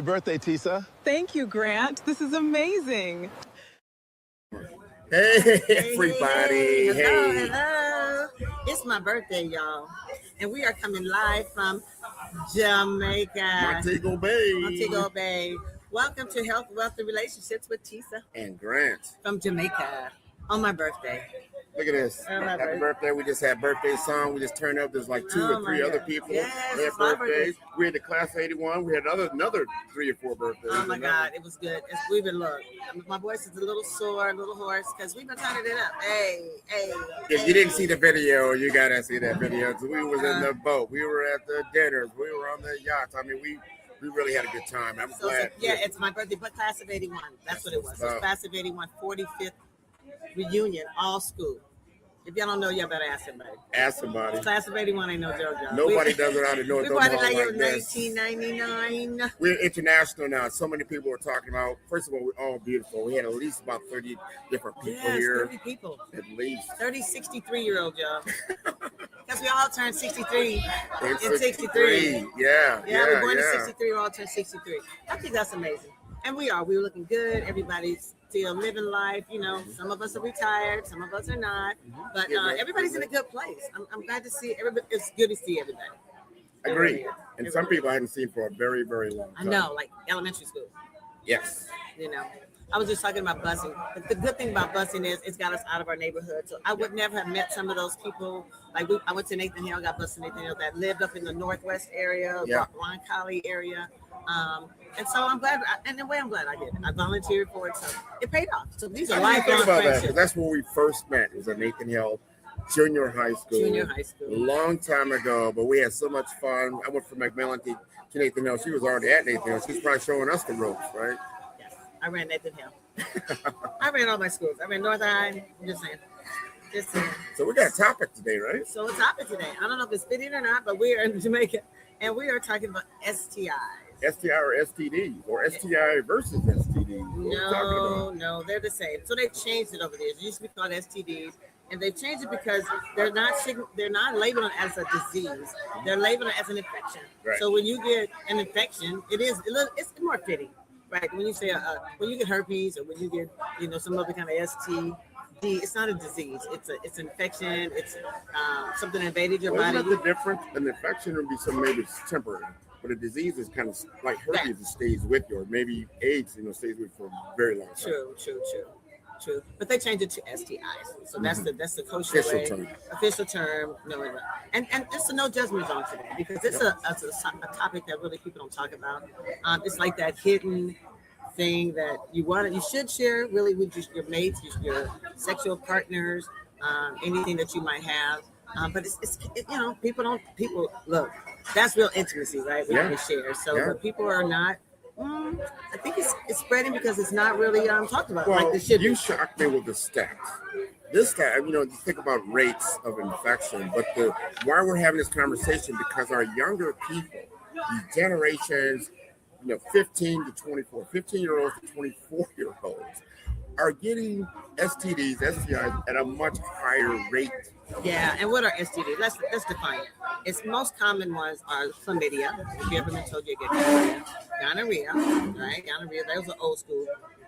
birthday, Tisa. Thank you, Grant. This is amazing. Hey, everybody. Hello. It's my birthday, y'all. And we are coming live from Jamaica. Montego Bay. Welcome to Health, Wealth, and Relationships with Tisa. And Grant. From Jamaica. On my birthday. Look at this. Happy birthday. We just had birthday song. We just turned up. There's like two or three other people. Yes, they had birthdays. We had the class of 81. We had another 3 or 4 birthdays. Oh my God, it was good. We've been my voice is a little sore, a little hoarse, because we've been turning it up. Hey. If you didn't see the video, you gotta see that video. We was in the boat. We were at the dinners. We were on the yachts. I mean, we really had a good time. I'm glad. It's my birthday, but class of 81. That's what it was. It was class of 81, 45th reunion, all school. If y'all don't know, y'all better ask somebody. Ask somebody. Class of 81 ain't no joke, y'all. Nobody does it out of North. We brought it like in 1999. We're international now. So many people are talking about. First of all, we're all beautiful. We had at least about 30 different people here. 30 people. At least. 30 63-year-old, y'all. Because we all turned 63 in 63. Yeah. We were born in 63. We all turned 63. I think that's amazing. And we were looking good. Everybody's still living life. You know, some of us are retired, some of us are not. But everybody's in a good place. I'm glad to see everybody. It's good to see everybody. Agree. And some people I hadn't seen for a very, very long time. I know, like elementary school. Yes. You know, I was just talking about busing. But the good thing about busing is it's got us out of our neighborhood. So I would never have met some of those people. Like I went to Nathan Hill, got bused to Nathan Hill, that lived up in the Northwest area, Ron Colley area. And so I'm glad, and in a way I'm glad I did it. I volunteered for it, so it paid off. So these are lifelong friendships. That's where we first met. It was at Nathan Hill Junior High School. A long time ago, but we had so much fun. I went from McMillan to Nathan Hill. She was already at Nathan Hill. She's probably showing us the ropes, right? Yes, I ran Nathan Hill. I ran all my schools. I ran North High. I'm just saying. So we got a topic today, right? So a topic today. I don't know if it's fitting or not, but we are in Jamaica, and we are talking about STIs. STI or STD, or STI versus STD. No, they're the same. So they've changed it over there. It used to be called STDs, and they've changed it because they're not labeling it as a disease. They're labeling it as an infection. Right. So when you get an infection, it's more fitting, right? When you say when you get herpes or when you get some other kind of STD, it's not a disease. It's an infection. It's something that invaded your body. Isn't that the difference? An infection would be maybe it's temporary. But a disease is kind of like herpes, it stays with you, or maybe AIDS, stays with you for a very long time. True. But they changed it to STIs, so that's the kosher official term. No, and it's a no judgment zone today because it's a topic that really people don't talk about. It's like that hidden thing that you should share really with your mates, your sexual partners, anything that you might have. But it's people look. That's real intimacy, right? We can share. So but people are not. I think it's spreading because it's not really talked about. Well, like this should you shocked me with the stats. This stat, you think about rates of infection, but why we're having this conversation because our younger people, these generations, 15 to 24, 15-year-olds to 24-year-olds, are getting STDs, STIs at a much higher rate. Yeah, and what are STDs? Let's define it. Its most common ones are chlamydia. If you ever been told you get gonorrhea, right? Gonorrhea, that was an old school.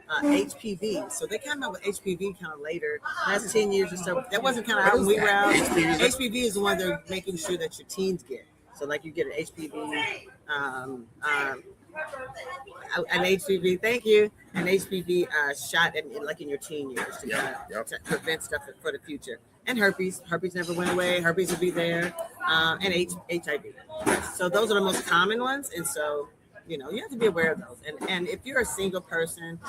HPV. So they came up with HPV kind of later, last 10 years or so. That wasn't kind of how we were out. HPV is the one they're making sure that your teens get. So like you get an HPV, an HPV, thank you, an HPV shot in your teen years to prevent stuff for the future. And herpes never went away. Herpes will be there, and HIV. So those are the most common ones, and so you have to be aware of those. And if you're a single person,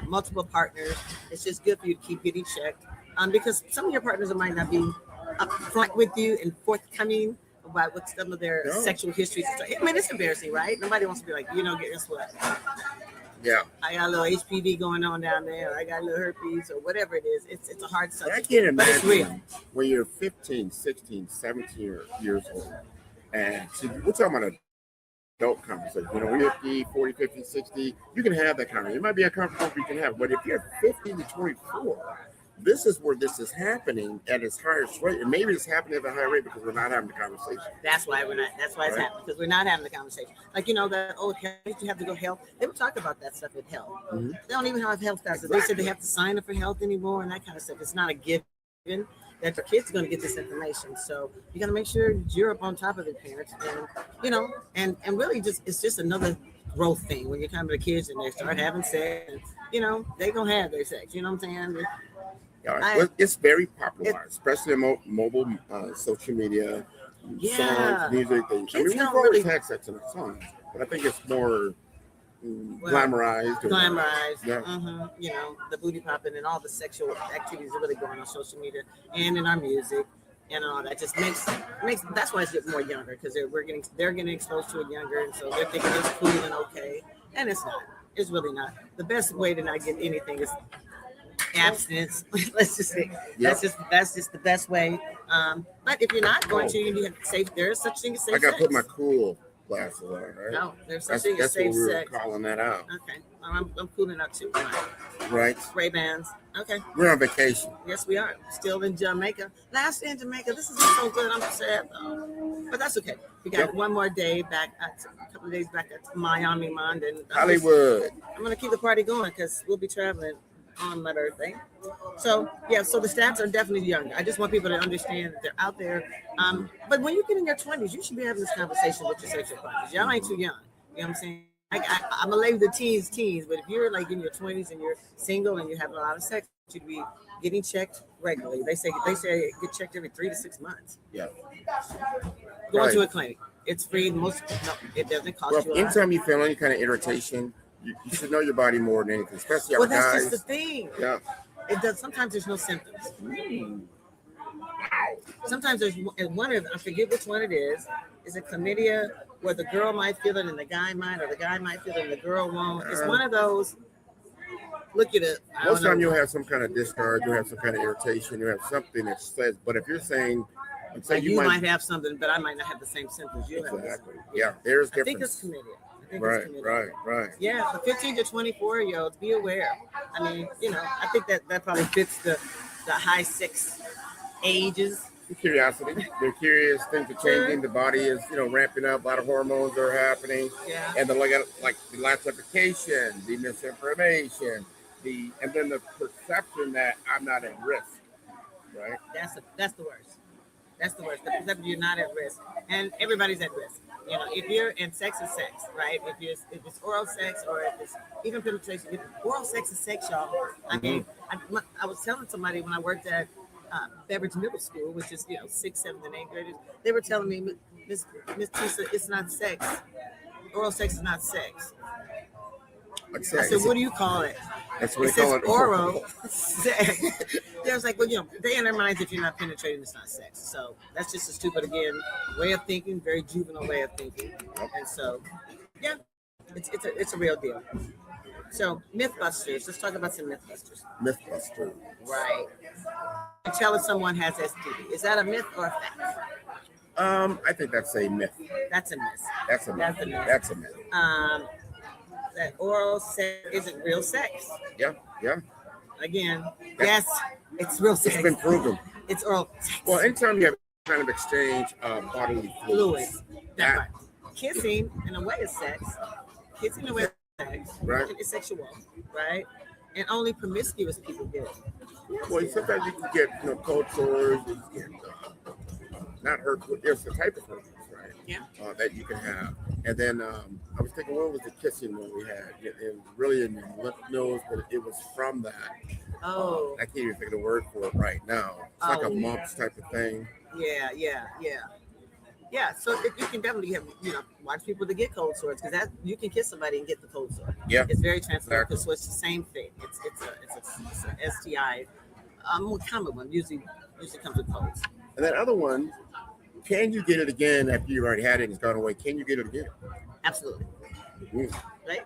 multiple partners, it's just good for you to keep getting checked, because some of your partners might not be upfront with you and forthcoming about what some of their sexual histories. I mean, it's embarrassing, right? Nobody wants to be like, guess what? Yeah. I got a little HPV going on down there. Or I got a little herpes or whatever it is. It's a hard subject. I can't imagine but it's real. When you're 15, 16, 17 years old, and we're talking about adult conversation. We're 50, 40, 50, 60. You can have that conversation. It might be uncomfortable, but you can have. But if you're 15 to 24, this is where this is happening at its highest rate, and maybe it's happening at a high rate because we're not having the conversation. That's why we're not. That's why it's Right. happening because we're not having the conversation. Like that old health, you have to go health. They would talk about that stuff with health. Mhm. They don't even have health classes. They said they have to sign up for health anymore and that kind of stuff. It's not a given that your kids are going to get this information. So you got to make sure you're up on top of it, parents, and and really just it's just another growth thing when you come to the kids and they start having sex. And, they gonna have their sex. You know what I'm saying? Yeah, it's very popular, especially in mobile social media, songs, music. Things. I mean, Kids we've don't always really- had sex in our songs, but I think it's more glamorized. Glamorized. Yeah. The booty popping and all the sexual activities are really going on social media and in our music and all that just makes that's why it's getting more younger because they're getting exposed to it younger, and so they're thinking it's cool and okay, and it's not. It's really not. The best way to not get anything is abstinence. Let's just say that's just the best way. But if you're not going to, you need safe. There is such thing as safe. I got to sex. put my cool glasses on, right? No, there's such That's, thing as that's what safe we were sex. calling that out, Okay, I'm cooling up too. right? Ray-Bans. Okay. We're on vacation. Yes, we are. Still in Jamaica. Last day in Jamaica. This is so good. I'm sad though. But that's okay. We got one more day back, a couple of days back at Miami, Mond, and Hollywood. I'm going to keep the party going because we'll be traveling on my birthday. So, so the stats are definitely younger. I just want people to understand that they're out there. But when you get in your 20s, you should be having this conversation with your sexual partners. Y'all ain't too young. You know what I'm saying? I'm going to label the teens, but if you're like in your 20s and you're single and you have a lot of sex, you should be getting checked regularly. They say get checked every 3 to 6 months. Yeah. Going to a clinic. It's free. It doesn't cost you a lot. Anytime you feel any kind of irritation, you should know your body more than anything, especially our That's guys. just the thing. Yeah. It does. Sometimes there's no symptoms. Sometimes there's one of, I forget which one it is a chlamydia where the girl might feel it and the guy might, or the guy might feel it and the girl won't. It's one of those. Look at it. Most time you'll have some kind of discharge, you'll have some kind of irritation, you have something that says, but if you're saying, like you might have something, but I might not have the same symptoms you have. Exactly. Yeah, there's difference. I think it's chlamydia. Right. Yeah, the 15 to 24-year-olds, be aware. I mean, I think that probably fits the high sex ages. Curiosity. They're curious. Things are changing. The body is, ramping up. A lot of hormones are happening. Yeah. And the like the laxification, the misinformation, and then the perception that I'm not at risk. Right. That's the worst. That's the worst. The perception you're not at risk, and everybody's at risk. If you're in sex is sex, right? If it's oral sex or if it's even penetration, if oral sex is sex, y'all. I mean, I was telling somebody when I worked at Beverage Middle School, which is 6th, 7th, and 8th graders, they were telling me, Miss Tisa, it's not sex. Oral sex is not sex. Like I said, what do you call it? That's what it they call says it. Oral sex. They was like, well, they in their minds, if you're not penetrating, it's not sex. So that's just a stupid, again, way of thinking, very juvenile way of thinking. And so, yeah, it's a real deal. So Mythbusters, let's talk about some Mythbusters. Mythbusters. Right. And tell if someone has STD. Is that a myth or a fact? I think that's a myth. That's a myth. That's a myth. That's a myth. That oral sex isn't real sex. Yeah. Again, yes, it's real sex. It's been proven. It's oral sex. Well, anytime you have kind of exchange of bodily fluids. That part. Kissing in a way is sex. Kissing in a way is sex. Right. It's sexual, right? And only promiscuous people get it. Well, sometimes you can get cold sores, you can get not hurt. There's the type of herpes, right? Yeah. That you can have. And then I was thinking, what was the kissing one we had? It was really in your lymph nodes, but it was from that. Oh. I can't even think of the word for it right now. It's like a mumps type of thing. Yeah. Yeah, so you can definitely have, watch people to get cold sores because that you can kiss somebody and get the cold sore. Yeah, it's very transferable. So it's the same thing. It's an STI, more common one. Usually comes with colds. And that other one, can you get it again after you already had it and it's gone away? Can you get it again? Absolutely. Mm. Right.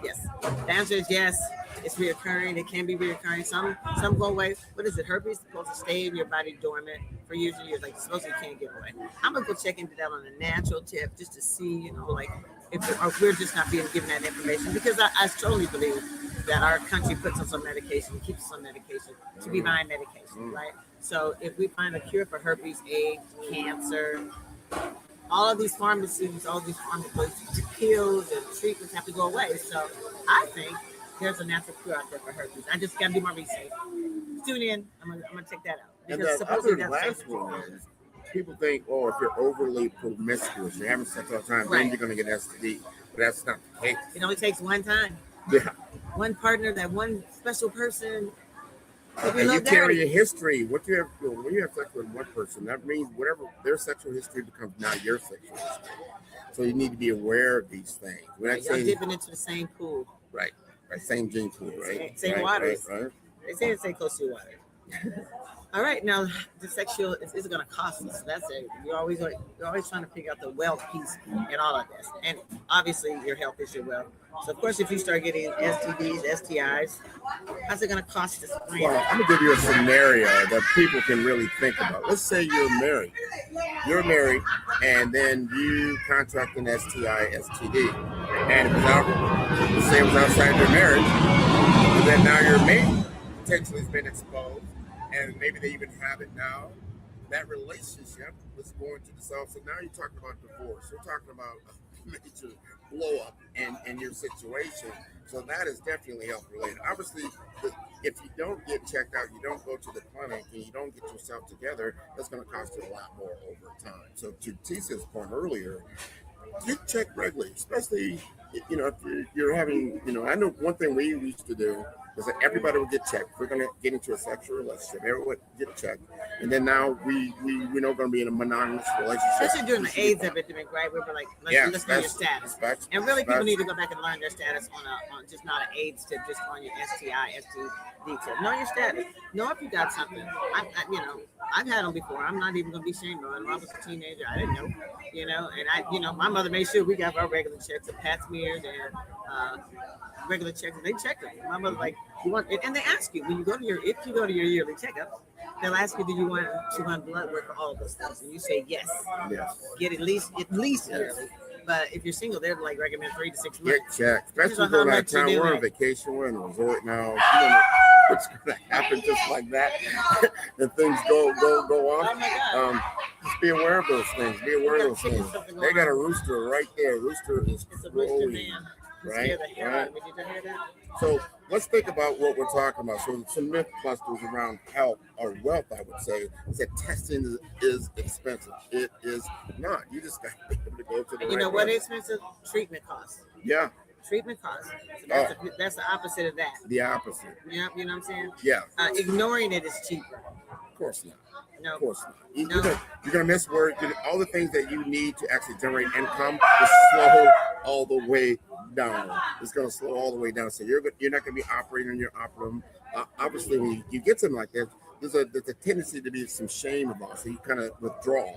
Yes. The answer is yes. It's reoccurring. It can be reoccurring. Some go away. What is it? Herpes is supposed to stay in your body dormant for years and years. Like supposedly can't get away. I'm gonna go check into that on a natural tip just to see, like if we're just not being given that information because I totally believe that our country puts us on medication, keeps us on medication to be buying medication, right? So if we find a cure for herpes, AIDS, cancer, all of these pharmacies, all these pharmacies, pills and treatments have to go away. So I think there's a natural cure out there for herpes. I just got to do my research. Tune in. I'm gonna check that out. And the other last one is people think, oh, if you're overly promiscuous, you're having sex all the time, then you're gonna get STD. But that's not the case. It only takes one time. Yeah. One partner, that one special person. And you carry a history. When you have sex with one person, that means whatever their sexual history becomes now your sexual history. So you need to be aware of these things. Right, you're dipping into the same pool. Right. Same gene pool, right? Same waters. Right. They say it's close to water. All right, now the sexual is going to cost us. That's it. You're always trying to figure out the wealth piece in all of this, and obviously your health is your wealth. So of course, if you start getting STDs, STIs, how's it going to cost us? Well, I'm gonna give you a scenario that people can really think about. Let's say you're married. You're married, and then you contract an STI, STD, and it was outside your marriage, and then now your mate potentially has been exposed. And maybe they even have it now. That relationship was going to dissolve. So now you're talking about divorce. You're talking about a major blow up in your situation. So that is definitely health related. Obviously, if you don't get checked out, you don't go to the clinic, and you don't get yourself together, that's going to cost you a lot more over time. So to Tisa's point earlier, get checked regularly, especially if you're having, I know one thing we used to do is that everybody would get checked. We're going to get into a sexual relationship. Everyone would get checked. And then now we're not going to be in a monogamous relationship. Especially during the AIDS epidemic, right? We were like, let's know your status. And really, people need to go back and learn their status on just not an AIDS tip, just on your STI, STD tip. Know your status. Know if you got something. I've had them before. I'm not even going to be ashamed of it. When I was a teenager, I didn't know, and my mother made sure we got our regular checks, a pap smear, and regular checks, and they checked them. My mother like, you want, and they ask you if you go to your yearly checkup, they'll ask you, do you want blood work for all of those things? And you say yes. Get at least yearly. But if you're single, they're like recommend 3 to 6 months. Get checked. Especially during that time we're on vacation, we're in a resort now. What's going to happen just like that? And things go off. Oh my God. Just be aware of those things. They got a rooster right there. Rooster is crowing. Right. Did you hear that? So let's think about what we're talking about. So some myth busters around health or wealth, I would say, is that testing is expensive. It is not. You just got to be able to go to the what is expensive? Treatment costs. Yeah. Treatment costs. So that's the opposite of that. The opposite. Yeah, you know what I'm saying? Yeah. Ignoring it is cheaper. Of course not. No. Of course not. You're gonna miss work. All the things that you need to actually generate income is slow all the way down. It's gonna slow all the way down. So you're not gonna be operating on your optimum. Obviously, when you get something like that, there's a tendency to be some shame about it. So you kind of withdraw.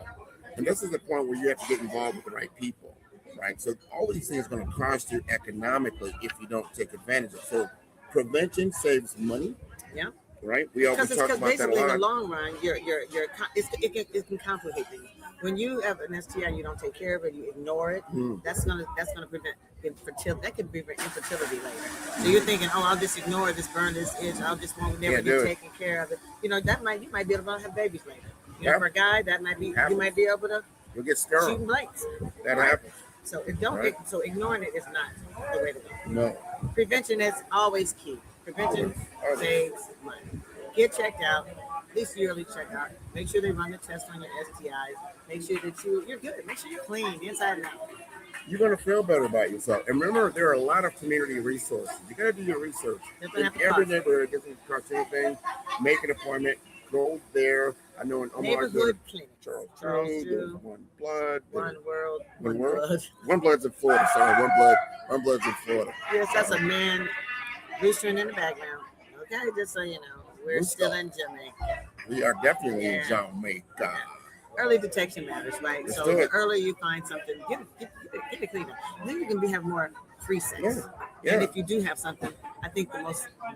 And this is the point where you have to get involved with the right people, right? So all these things are going to cost you economically if you don't take advantage of it. So prevention saves money. Yeah. Right. We always talk about that a lot. In the long run, it can complicate things. When you have an STI, you don't take care of it, you ignore it. That's gonna prevent infertility. That could prevent infertility later. So you're thinking, I'll just ignore this, burn this itch. I'll just won't never be taken care of it. You might be able to have babies later. For a guy, that might be you might be able to. You'll get sterile. Shooting blanks. That happens. So ignoring it is not the way to go. No. Prevention is always key. Prevention saves money. Get checked out, at least yearly checkout. Make sure they run the test on your STIs. Make sure that you're good. Make sure you're clean inside and out. You're going to feel better about yourself. And remember, there are a lot of community resources. You got to do your research. In every neighborhood, it doesn't cost anything. Make an appointment. Go there. I know in Omaha, neighborhood clinic. Charles Drew, One Blood, One World, One Blood. One Blood's in Florida. Sorry, One Blood's in Florida. Yes, that's a man roostering in the background. Okay, just so you know, we're still in Jamaica. We are definitely in Jamaica. Early detection matters, right? So the earlier you find something, get it cleaned up. Then you can have more free sex. Yeah. And if you do have something, I think the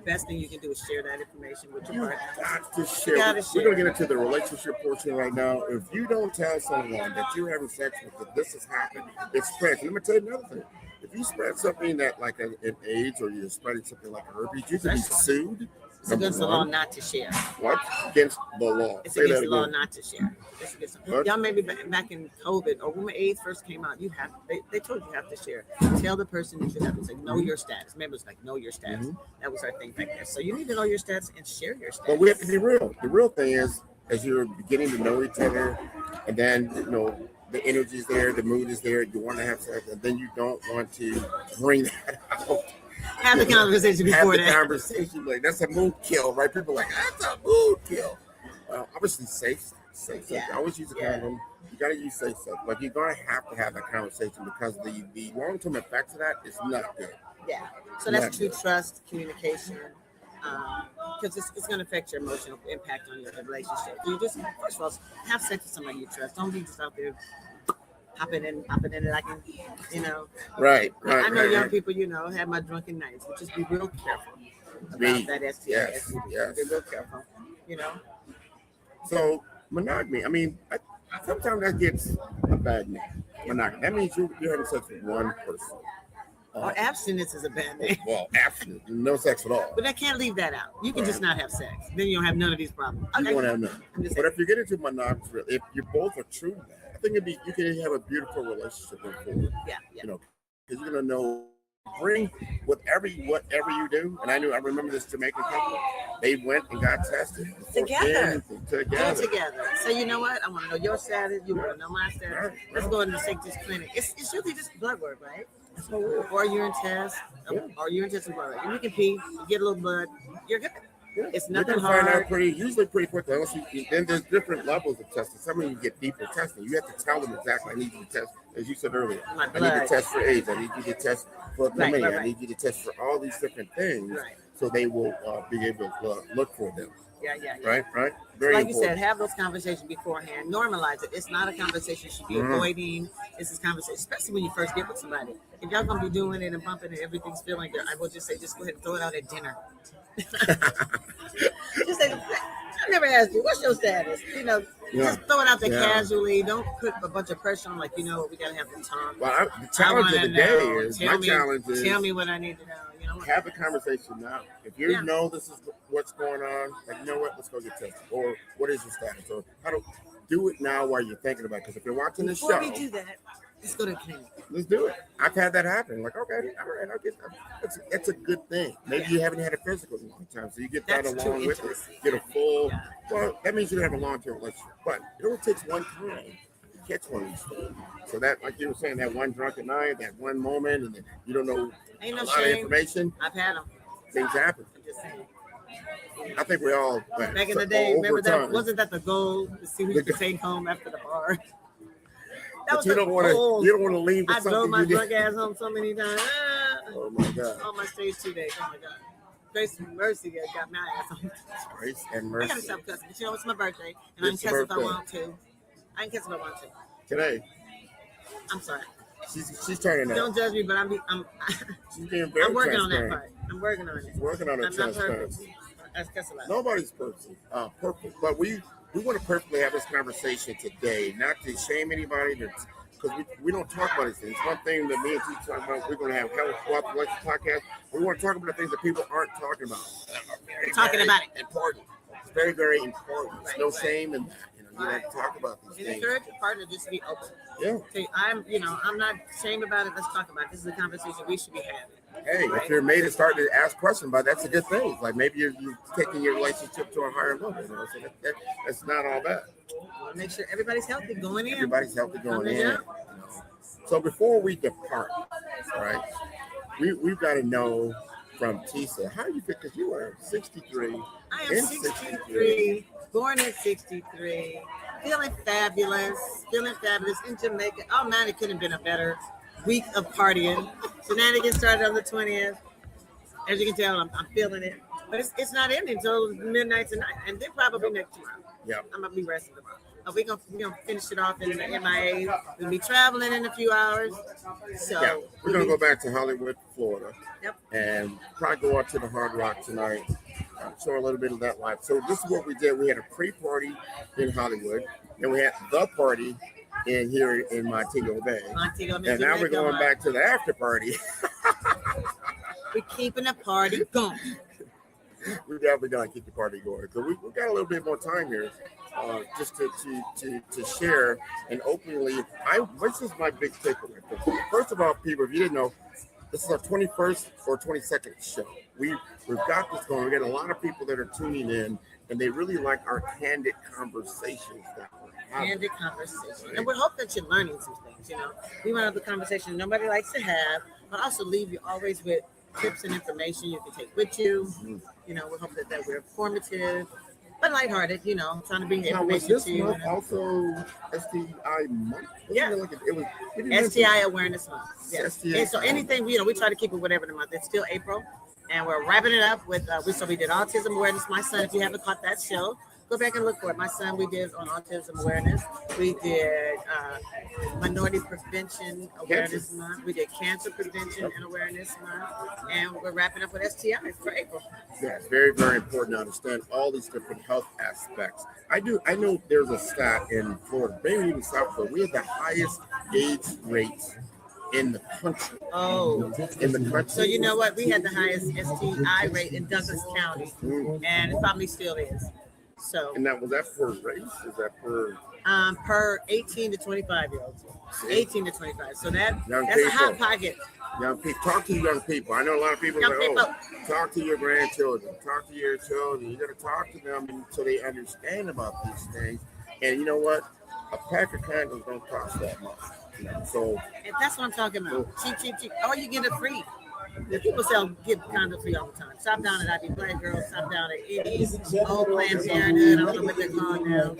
best thing you can do is share that information with your partner. Got to share. Gotta We're share. going to get into the relationship portion right now. If you don't tell someone that you're having sex with, that this has happened, it spreads. Let me tell you another thing. If you spread something that like an AIDS, or you're spreading something like herpes, you can be sued. It's against the law not to share. What? Against the law. It's Say against that the law again. not to share. Y'all maybe back in COVID or when AIDS first came out, they told you have to share. Tell the person that you have to say, know your status. Remember, it's like know your status. That was our thing back there. So you need to know your status and share your status. But we have to be real. The real thing is, as you're beginning to know each other, and then the energy is there, the mood is there, you want to have sex, and then you don't want to bring that out. Have the conversation before that. Have the conversation. Like, that's a mood kill, right? People are like, that's a mood kill. Obviously, safe. Yeah. I always use a condom. You got to use safe sex. But you're going to have that conversation because the long-term effects of that is not good. Yeah. So that's true trust, communication. Because it's going to affect your emotional impact on your relationship. You just, first of all, have sex with somebody you trust. Don't be just out there hopping in like, Right. I know young people, have my drunken nights, but just be real careful about that STI. Yes. Be real careful, So monogamy, I mean, sometimes that gets a bad name. Monogamy. That means you're having sex with one person. Or abstinence is a bad name. Well, abstinence, no sex at all. But I can't leave that out. You can just not have sex. Then you don't have none of these problems. Okay. You won't have none. But if you get into monogamy, if you both are true to that, I think you can have a beautiful relationship going forward. Yeah. Because you're gonna know, bring whatever you do. And I remember this Jamaican couple. They went and got tested together. Together. So you know what? I want to know your status. You want to know my status. Let's go and take this clinic. It's usually just blood work, right? Or urine test, or urine test and blood work. And you can pee, you get a little blood, you're good. Yeah. It's nothing hard. Find out usually pretty quickly. Unless then there's different levels of testing. Some of you get deeper testing. You have to tell them exactly. I need you to test, as you said earlier. I need to test for AIDS. I need you to test for chlamydia. I need you to test for all these different things, so they will be able to look for them. Yeah. Right. Very like important. You said, have those conversations beforehand. Normalize it. It's not a conversation you should be avoiding. It's this conversation, especially when you first get with somebody. If y'all gonna be doing it and bumping and everything's feeling good, I will just say, just go ahead and throw it out at dinner. Just say, I never asked you, what's your status? Just throw it out there casually. Don't put a bunch of pressure on, we gotta have the talk. Well, the challenge of the day is, challenge is, tell me what I need to know. Have the conversation now. If you know this is what's going on, you know what, let's go get tested. Or what is your status? Or how to do it now while you're thinking about it. Because if you're watching the show, before we do that, let's go to the clinic. Let's do it. I've had that happen. Okay, all right, I'll get that. It's a good thing. Maybe you haven't had a physical in a long time, so you get that along with it. Get a full. Well, that means you have a long-term relationship. But it only takes one time to catch one of these things. So that, like you were saying, that one drunken night, that one moment, and then you don't know a lot of information. I've had them. Things happen. I'm just saying. I think we all back in the day. Remember that? Wasn't that the goal to see who you could take home after the bar? But you don't want to leave with something. I drove my drunk ass home so many times. Oh my God! On my stage 2 days. Oh my God! Grace and Mercy got my ass home. Grace and Mercy. I gotta stop cussing. But it's my birthday, and I can cuss if I want to. Today. I'm sorry. She's turning out. Don't judge me, but I'm she's being very I'm working on that transparent. part. I'm working on it. Working on it. I'm not perfect. I cuss a lot. Nobody's perfect. But we want to perfectly have this conversation today, not to shame anybody, because we don't talk about these things. One thing that me and Tisa talk about, we're going to have Health Wealth Election podcast. We want to talk about the things that people aren't talking about. Talking about it. Important. It's very, very important. There's no shame in that. You have to talk about these things. Encourage your partner just to be open. Yeah. Okay, I'm not ashamed about it. Let's talk about it. This is a conversation we should be having. Hey, if you're made to start to ask questions about it, that's a good thing. Like maybe you're taking your relationship to a higher level. So that's not all bad. Make sure everybody's healthy going in. Everybody's healthy going in. So before we depart, right, we've got to know from Tisa, how you feel, because you are 63. I am 63, born in 63, feeling fabulous in Jamaica. Oh man, it couldn't have been a better week of partying. Shenanigans started on the 20th. As you can tell, I'm feeling it. But it's not ending until midnight tonight, and then probably next tomorrow. Yeah. I'm gonna be resting tomorrow. We're gonna finish it off in the MIA. We'll be traveling in a few hours. So yeah, we're gonna go back to Hollywood, Florida. Yep. And probably go out to the Hard Rock tonight. Show a little bit of that life. So this is what we did. We had a pre-party in Hollywood, and we had the party in here in Montego Bay. And now we're going back to the after party. We're keeping the party going. We're definitely gonna keep the party going. So we got a little bit more time here, just to share and openly. This is my big takeaway. First of all, people, if you didn't know, this is our 21st or 22nd show. We've got this going. We got a lot of people that are tuning in, and they really like our candid conversations that we're having. Candid conversation. Right? And we hope that you're learning some things, We want to have the conversation nobody likes to have, but also leave you always with tips and information you can take with you. Mm-hmm. We hope that we're informative, but lighthearted, trying to bring the information to you. Month also STI month? Yeah. It was STI Awareness Month. Yes. And so anything, we try to keep it whatever the month. It's still April. And we're wrapping it up with, we did Autism Awareness. My son, if you haven't caught that show, go back and look for it. My son, we did on Autism Awareness. We did Minority Prevention Awareness Month. We did Cancer Prevention and Awareness Month. And we're wrapping up with STIs for April. Yeah, it's very, very important to understand all these different health aspects. I know there's a stat in Florida, maybe even South Florida. We have the highest AIDS rates in the country. Oh, in the country. So you know what? We had the highest STI rate in Douglas County, and it probably still is. So. And was that for race? Is that for? Per 18 to 25 year olds. 18 to 25. So that's people. A hot pocket. Young people, talk to young people. I know a lot of people talk to your grandchildren, talk to your children. You got to talk to them so they understand about these things. And you know what? A pack of candles don't cost that much. So and that's what I'm talking about. Cheap. Or you get it free. The people give condoms free all the time. Stop down at IB Black Girls. Stop down at any old Planned Parenthood. I don't know what they're called now.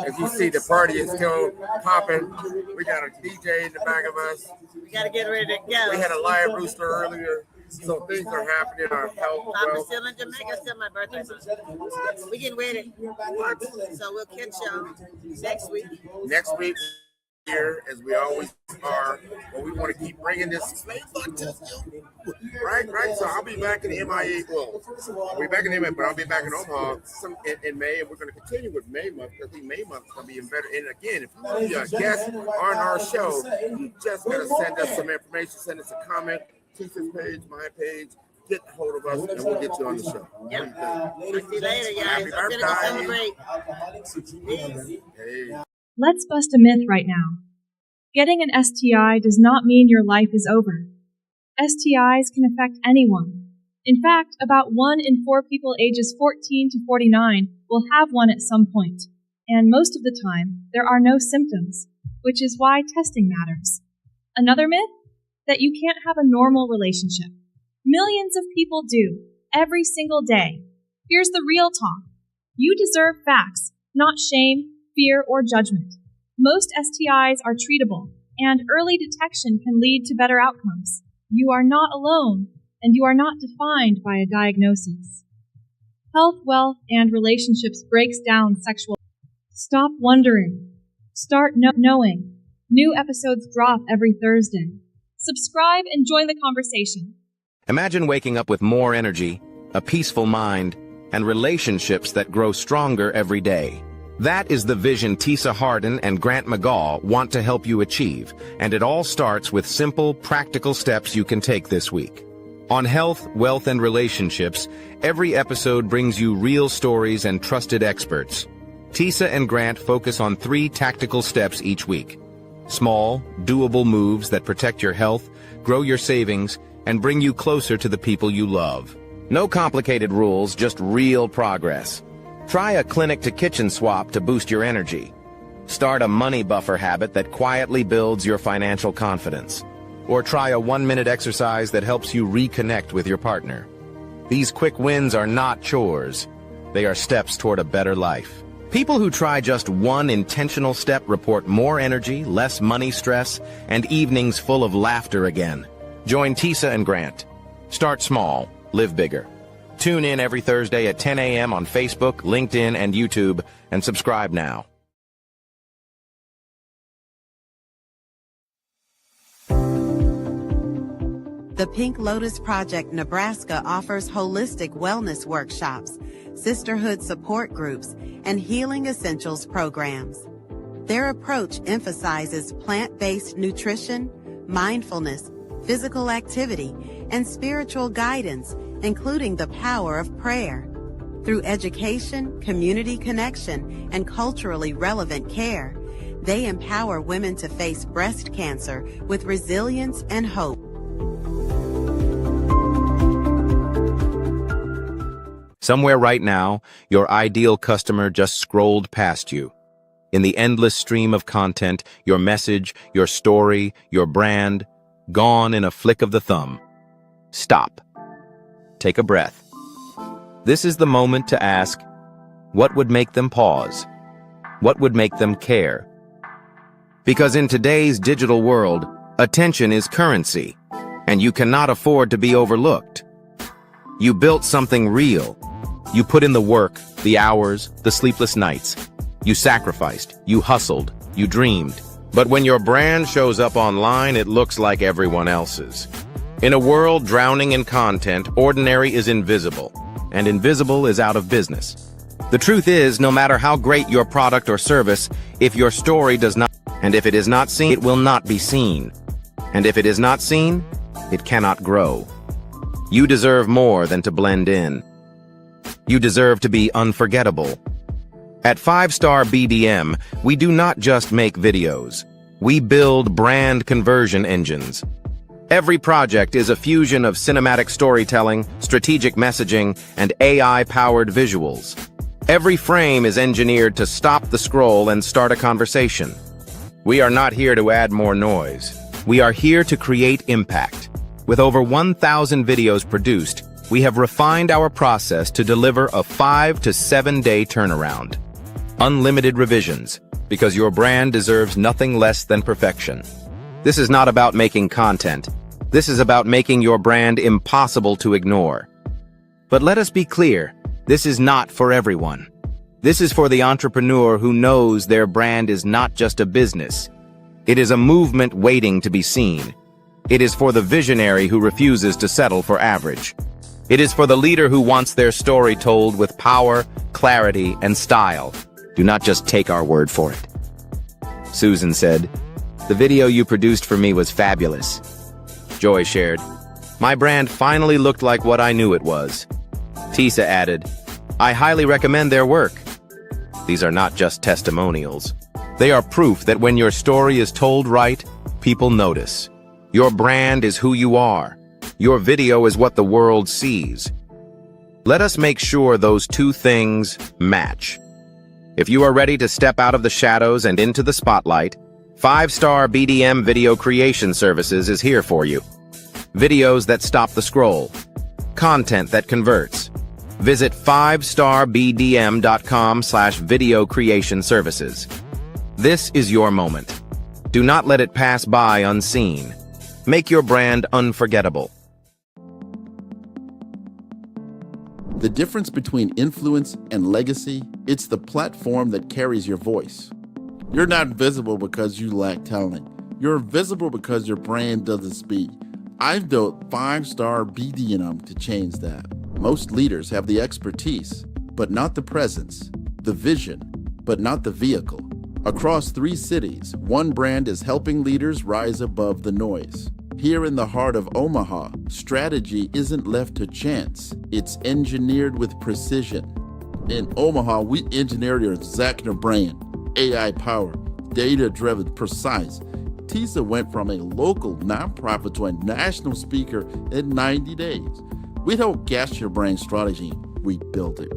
As you see, the party is still popping. We got a DJ in the back of us. We got to get ready to go. We had a live rooster earlier. So things are happening. Our health. Papa's still in Jamaica. Still my birthday month. We getting ready. So we'll catch y'all next week. Next week. Here, as we always are, but we want to keep bringing this right. So I'll be back in the MIA. Well, I'll be back in the MIA, but I'll be back in Omaha in May, and we're going to continue with May month. I think May month is going to be even better. And again, if you want to be a guest on our show, you just got to send us some information, send us a comment, Tisa's page, my page. Get a hold of us, and we'll get you on the show. Yep. See you later, guys. I'm going to celebrate. Hey. Let's bust a myth right now. Getting an STI does not mean your life is over. STIs can affect anyone. In fact, about 1 in 4 people ages 14 to 49 will have one at some point, and most of the time, there are no symptoms, which is why testing matters. Another myth? That you can't have a normal relationship. Millions of people do, every single day. Here's the real talk. You deserve facts, not shame, fear, or judgment. Most STIs are treatable, and early detection can lead to better outcomes. You are not alone, and you are not defined by a diagnosis. Health, wealth, and relationships breaks down sexual. Stop wondering. Start knowing. New episodes drop every Thursday. Subscribe and join the conversation. Imagine waking up with more energy, a peaceful mind, and relationships that grow stronger every day. That is the vision Tisa Harden and Grant McGaugh want to help you achieve, and it all starts with simple, practical steps you can take this week. On health, wealth, and relationships, every episode brings you real stories and trusted experts. Tisa and Grant focus on 3 tactical steps each week. Small, doable moves that protect your health, grow your savings, and bring you closer to the people you love. No complicated rules, just real progress. Try a clinic-to-kitchen swap to boost your energy. Start a money buffer habit that quietly builds your financial confidence. Or try a 1-minute exercise that helps you reconnect with your partner. These quick wins are not chores. They are steps toward a better life. People who try just one intentional step report more energy, less money stress, and evenings full of laughter again. Join Tisa and Grant. Start small, live bigger. Tune in every Thursday at 10 a.m. on Facebook, LinkedIn, and YouTube, and subscribe now. The Pink Lotus Project Nebraska offers holistic wellness workshops, sisterhood support groups, and healing essentials programs. Their approach emphasizes plant-based nutrition, mindfulness, physical activity, and spiritual guidance, including the power of prayer. Through education, community connection, and culturally relevant care, they empower women to face breast cancer with resilience and hope. Somewhere right now, your ideal customer just scrolled past you. In the endless stream of content, your message, your story, your brand, gone in a flick of the thumb. Stop. Take a breath. This is the moment to ask, what would make them pause? What would make them care? Because in today's digital world, attention is currency, and you cannot afford to be overlooked. You built something real. You put in the work, the hours, the sleepless nights. You sacrificed, you hustled, you dreamed. But when your brand shows up online, it looks like everyone else's. In a world drowning in content, ordinary is invisible, and invisible is out of business. The truth is, no matter how great your product or service, if your story does not, and if it is not seen, it will not be seen. And if it is not seen, it cannot grow. You deserve more than to blend in. You deserve to be unforgettable. At 5-Star BDM, we do not just make videos. We build brand conversion engines. Every project is a fusion of cinematic storytelling, strategic messaging, and AI-powered visuals. Every frame is engineered to stop the scroll and start a conversation. We are not here to add more noise. We are here to create impact. With over 1,000 videos produced, we have refined our process to deliver a 5 to 7 day turnaround. Unlimited revisions, because your brand deserves nothing less than perfection. This is not about making content. This is about making your brand impossible to ignore. But let us be clear, this is not for everyone. This is for the entrepreneur who knows their brand is not just a business. It is a movement waiting to be seen. It is for the visionary who refuses to settle for average. It is for the leader who wants their story told with power, clarity, and style. Do not just take our word for it. Susan said, "The video you produced for me was fabulous." Joy shared, "My brand finally looked like what I knew it was." Tisa added, "I highly recommend their work." These are not just testimonials. They are proof that when your story is told right, people notice. Your brand is who you are. Your video is what the world sees. Let us make sure those two things match. If you are ready to step out of the shadows and into the spotlight, 5-Star BDM Video Creation Services is here for you. Videos that stop the scroll. Content that converts. Visit 5starbdm.com/video creation services. This is your moment. Do not let it pass by unseen. Make your brand unforgettable. The difference between influence and legacy, it's the platform that carries your voice. You're not visible because you lack talent. You're visible because your brand doesn't speak. I've built 5-Star BDM to change that. Most leaders have the expertise, but not the presence, the vision, but not the vehicle. Across 3 cities, one brand is helping leaders rise above the noise. Here in the heart of Omaha, strategy isn't left to chance. It's engineered with precision. In Omaha, we engineered your Zachner brand, AI-powered, data-driven, precise. Tisa went from a local nonprofit to a national speaker in 90 days. We don't guess your brand strategy, we build it.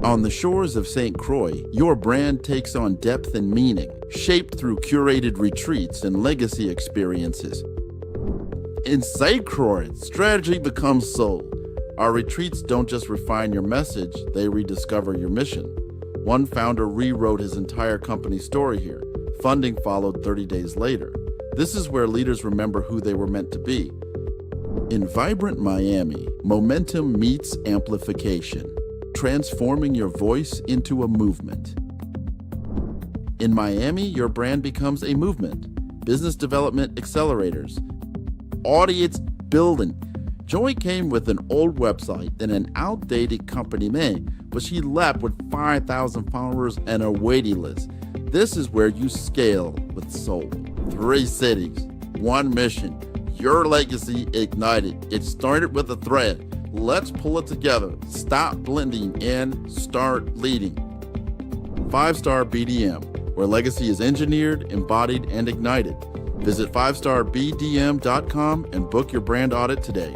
On the shores of St. Croix, your brand takes on depth and meaning, shaped through curated retreats and legacy experiences. In St. Croix, strategy becomes soul. Our retreats don't just refine your message, they rediscover your mission. One founder rewrote his entire company story here. Funding followed 30 days later. This is where leaders remember who they were meant to be. In vibrant Miami, momentum meets amplification, transforming your voice into a movement. In Miami, your brand becomes a movement. Business development accelerators, audience building, Joy came with an old website and an outdated company name, but she left with 5,000 followers and a waiting list. This is where you scale with soul. 3 cities, 1 mission, your legacy ignited. It started with a thread. Let's pull it together. Stop blending in, start leading. 5-Star BDM, where legacy is engineered, embodied, and ignited. Visit 5starbdm.com and book your brand audit today.